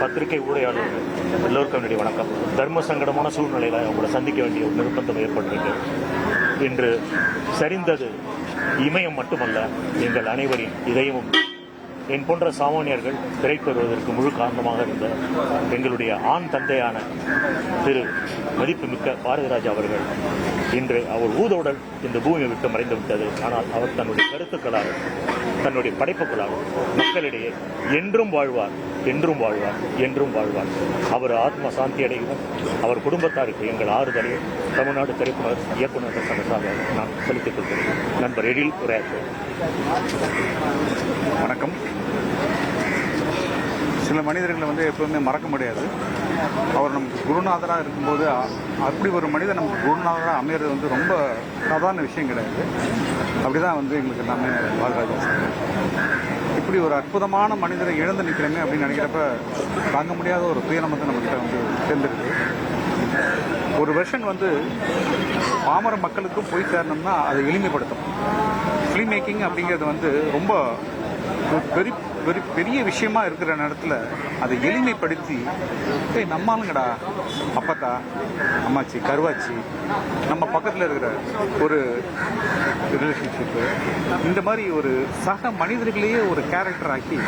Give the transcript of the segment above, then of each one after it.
பத்திரிகை ஊழியர்கள் எல்லோருக்கும் என்னுடைய வணக்கம். தர்ம சங்கடமான சூழ்நிலையில் அவங்களை சந்திக்க வேண்டிய ஒரு நிர்பந்தம் ஏற்பட்டிருக்கு. இன்று சரிந்தது இமயம் மட்டுமல்ல, எங்கள் அனைவரின் இதயமும். என் போன்ற சாமானியர்கள் திரைப்பெறுவதற்கு முழு காரணமாக இருந்த எங்களுடைய ஆண் தந்தையான திரு மதிப்புமிக்க பாரதிராஜா அவர்கள் இன்று அவர் ஊதோடல் இந்த பூமியை விட்டு மறைந்து விட்டது. ஆனால் அவர் தன்னுடைய கருத்துக்களால், தன்னுடைய படைப்புகளால் மக்களிடையே என்றும் வாழ்வார், என்றும் வாழ்வார், என்றும் வாழ்வார். அவர் ஆத்ம சாந்தி அடையவும் அவர் குடும்பத்தாருக்கு எங்கள் ஆறுதலையும் தமிழ்நாடு திரைப்பட இயக்குநர்கள் சங்கத்தாக நான் செலுத்திக் கொள்கிறேன். நண்பர் எழில் உரையாற்று. வணக்கம். சில மனிதர்களை எப்பவுமே மறக்க முடியாது. அவர் நமக்கு குருநாதராக இருக்கும்போது அப்படி ஒரு மனிதர் நமக்கு குருநாதராக அமையிறது ரொம்ப சாதாரண விஷயம் கிடையாது. அப்படிதான் எங்களுக்கு எல்லாமே பாரதிராஜா இப்படி ஒரு அற்புதமான மனிதரை இழந்து நிற்கிறேங்க அப்படின்னு நினைக்கிறப்ப தாங்க முடியாத ஒரு துயரம் நம்மகிட்ட சேர்ந்துருக்கு. ஒரு வெர்ஷன் பாமர மக்களுக்கும் போய் சேரணும்னா அதை எளிமைப்படுத்தும். ஃபிலிம் மேக்கிங் அப்படிங்கிறது ரொம்ப பெரிய விஷயமா இருக்கிற நேரத்தில் அதை எளிமைப்படுத்தி நம்மளுங்கடா அப்பத்தா அம்மாச்சி கருவாச்சி நம்ம பக்கத்தில் இருக்கிற ஒரு ரிலேஷன்ஷிப்பு, இந்த மாதிரி ஒரு சக மனிதர்களையே ஒரு கேரக்டர் ஆக்கி,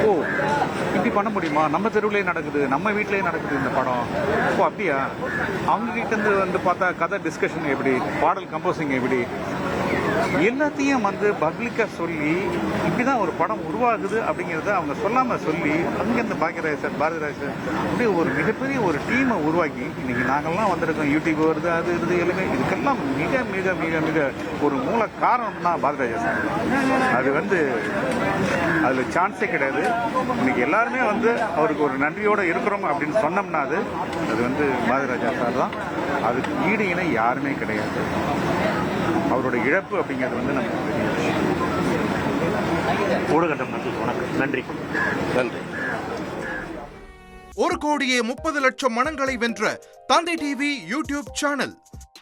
ஓ இப்படி பண்ண முடியுமா, நம்ம தெருவிலே நடக்குது, நம்ம வீட்டிலேயே நடக்குது இந்த படம், ஓ அப்படியா, அவங்க கிட்டேருந்து பார்த்தா கதை டிஸ்கஷன் எப்படி, பாடல் கம்போசிங் எப்படி, எல்லாத்தையும் பப்ளிக்கா சொல்லி இப்படிதான் ஒரு படம் உருவாகுது அப்படிங்கிறத அவங்க சொல்லாம சொல்லி அங்கிருந்து பாரதிராஜ் அப்படியே ஒரு மிகப்பெரிய ஒரு டீமை உருவாக்கி இன்னைக்கு நாங்கள்லாம் வந்திருக்கோம். யூடியூப் வருது, அது இது எல்லாமே, இதுக்கெல்லாம் மிக மிக மிக மிக ஒரு மூல காரணம் தான் பாரதிராஜா சார். அது அதுல சான்ஸே கிடையாது. இன்னைக்கு எல்லாருமே அவருக்கு ஒரு நன்றியோட இருக்கிறோம் அப்படின்னு சொன்னோம்னா அது பாரதிராஜா சார் தான். அதுக்கு ஈடு இணை யாருமே கிடையாது. அவருடைய இழப்பு அப்படிங்கிறது நமக்கு ஊடகம் நன்றி. 1,30,00,000 மனங்களை வென்ற தந்தை டிவி யூடியூப் சேனல்.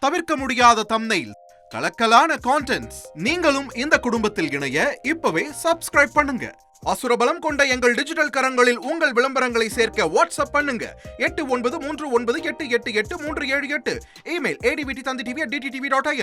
தவிர்க்க முடியாத தம்ப்நெயில், கலக்கலான கான்டென்ட்ஸ். நீங்களும் இந்த குடும்பத்தில் இணைய இப்பவே சப்ஸ்கிரைப் பண்ணுங்க. அசுரபலம் கொண்ட எங்கள் டிஜிட்டல் கரங்களில் உங்கள் விளம்பரங்களை சேர்க்க வாட்ஸ்அப் பண்ணுங்க. 8939888378. Email advttv@dttv.in.